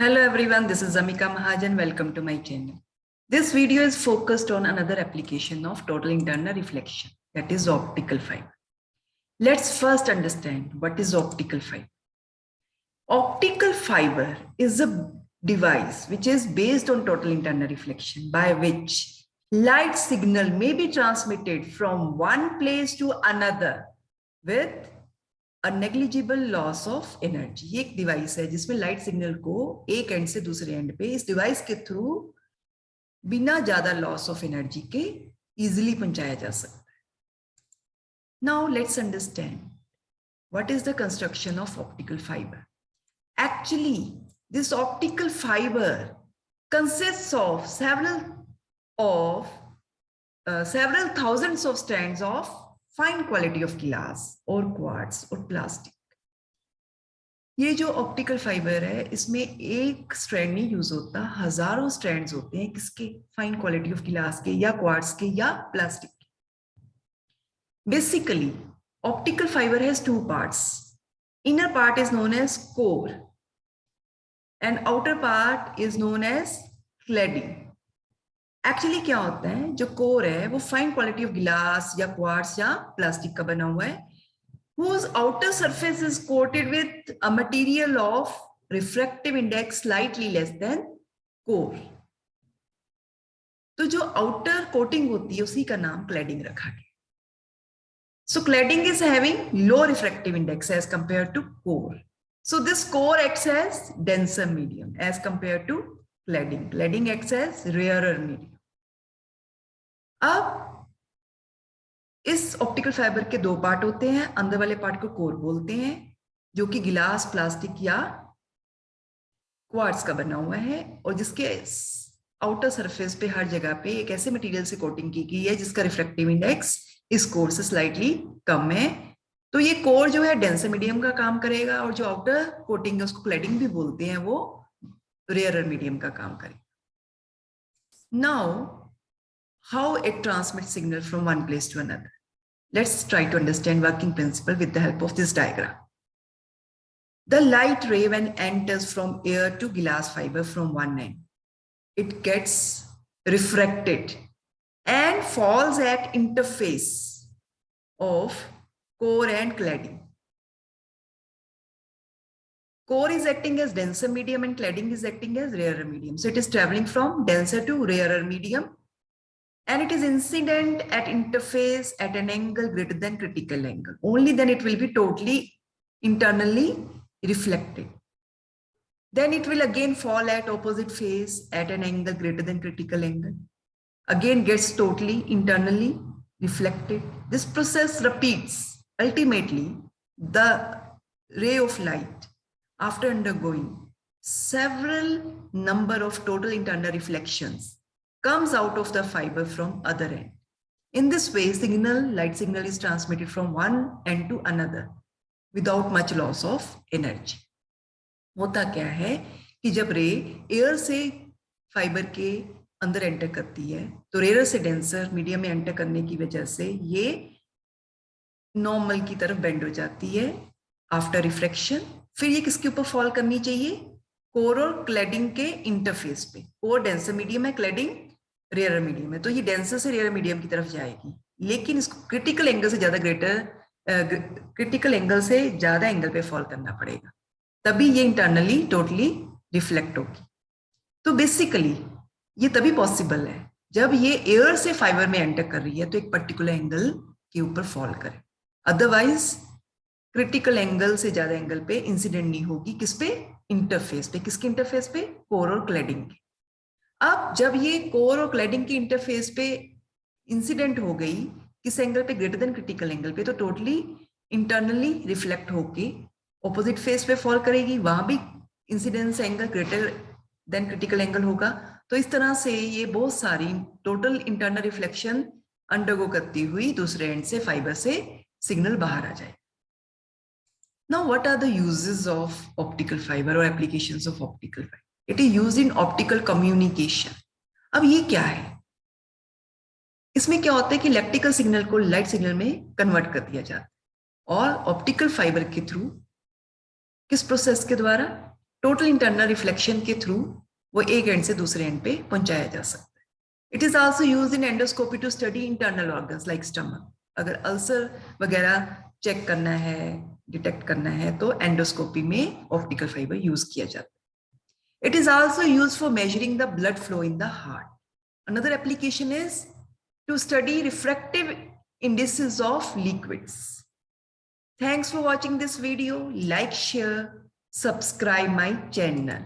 Hello everyone, this is Amika Mahajan. Welcome to my channel. This video is focused on another application of total internal reflection, that is optical fiber. Let's first understand what is optical fiber. Optical fiber is a device which is based on total internal reflection by which light signal may be transmitted from one place to another with a negligible loss of energy. ये एक device है जिसमें light signal को एक and से दूसरे and पे इस डिवाइस के थ्रू बिना ज्यादा लॉस ऑफ एनर्जी के इजीली पहुंचाया जा सकता है. Now let's understand what is the construction of optical fibre. Actually this optical fibre consists of several thousands of strands of fine quality of glass or quartz or plastic. ये जो optical fibre है इसमें एक strand नहीं use होता, हजारों strands होते हैं. किसके? फाइन क्वालिटी ऑफ ग्लास के या क्वार्ट्स के या प्लास्टिक के. Basically optical fibre has two parts. Inner part is known as core and outer part is known as cladding. Actually क्या होता है, जो कोर है वो फाइन क्वालिटी ऑफ ग्लास या क्वार्ट्स या प्लास्टिक का बना हुआ है, whose outer surface is coated with a material of refractive index slightly less than core. तो जो आउटर कोटिंग होती है उसी का नाम क्लैडिंग रखा गया. So cladding is having low refractive index as compared to core. So this core acts as denser medium as compared to cladding. Cladding acts as rarer medium. अब इस ऑप्टिकल फाइबर के दो पार्ट होते हैं. अंदर वाले पार्ट को core बोलते हैं जो कि गिलास, प्लास्टिक या क्वार्ट्ज का बना हुआ है और जिसके आउटर सरफेस पे हर जगह पे एक ऐसे मटेरियल से कोटिंग की गई है जिसका रिफ्रैक्टिव इंडेक्स इस कोर से स्लाइटली कम है. तो ये कोर जो है डेंसर मीडियम का काम करेगा और जो आउटर कोटिंग है उसको क्लैडिंग भी बोलते हैं, वो रेयरर मीडियम का काम करेगा. Now how it transmits signal from one place to another. Let's try to understand working principle with the help of this diagram. The light ray when enters from air to glass fiber from one end, it gets refracted and falls at interface of core and cladding. Core is acting as denser medium and cladding is acting as rarer medium. So it is traveling from denser to rarer medium. And it is incident at interface at an angle greater than critical angle. Only then it will be totally internally reflected. Then it will again fall at opposite phase at an angle greater than critical angle. Again gets totally internally reflected. This process repeats. Ultimately, the ray of light, after undergoing several number of total internal reflections, comes out of the fiber from other end. In this way, light signal is transmitted from one end to another without much loss of energy. होता क्या है कि जब रे air से fibre के अंदर enter करती है तो रेयर से डेंसर मीडियम में एंटर करने की वजह से ये नॉर्मल की तरफ बेंड हो जाती है आफ्टर रिफ्रैक्शन. फिर ये किसके ऊपर फॉल करनी चाहिए? कोर और क्लैडिंग के इंटरफेस पे. कोर डेंसर मीडियम है, क्लैडिंग रेयर मीडियम है, तो ये डेंसर से रेयर मीडियम की तरफ जाएगी, लेकिन इसको क्रिटिकल एंगल से ज्यादा क्रिटिकल एंगल से ज्यादा एंगल पे फॉल करना पड़ेगा, तभी ये इंटरनली टोटली रिफ्लेक्ट होगी. तो बेसिकली ये तभी पॉसिबल है जब ये एयर से फाइबर में एंटर कर रही है तो एक पर्टिकुलर एंगल के ऊपर फॉल करे. अदरवाइज क्रिटिकल एंगल से ज्यादा एंगल पे इंसिडेंट नहीं होगी. किस पे? इंटरफेस पे. किसके इंटरफेस पे? कोर और क्लैडिंग के. अब जब ये कोर और क्लैडिंग के इंटरफेस पे इंसिडेंट हो गई किस एंगल पे? ग्रेटर देन क्रिटिकल एंगल पे, तो टोटली इंटरनली रिफ्लेक्ट होके ऑपोजिट फेस पे फॉल करेगी. वहां भी incidence angle greater than critical angle होगा. तो इस तरह से ये बहुत सारी टोटल इंटरनल रिफ्लेक्शन अंडरगो करती हुई दूसरे एंड से फाइबर से सिग्नल बाहर आ जाए. Now what are the uses of optical fibre और applications of optical fibre? It is used in optical communication. अब ये क्या है? इसमें क्या होता है कि इलेक्ट्रिकल सिग्नल को लाइट सिग्नल में कन्वर्ट कर दिया जाता है और ऑप्टिकल फाइबर के थ्रू किस प्रोसेस के द्वारा? टोटल इंटरनल रिफ्लेक्शन के थ्रू वो एक एंड से दूसरे एंड पे पहुंचाया जा सकता है. It is also use in endoscopy to study internal organs like stomach. अगर अल्सर वगैरह चेक करना है, डिटेक्ट करना है, तो एंडोस्कोपी में ऑप्टिकल फाइबर यूज किया जाता है. It is also use for measuring the blood flow in the heart. Another application is to study refractive indices of liquids. Thanks for watching this video. Like, share, subscribe my channel.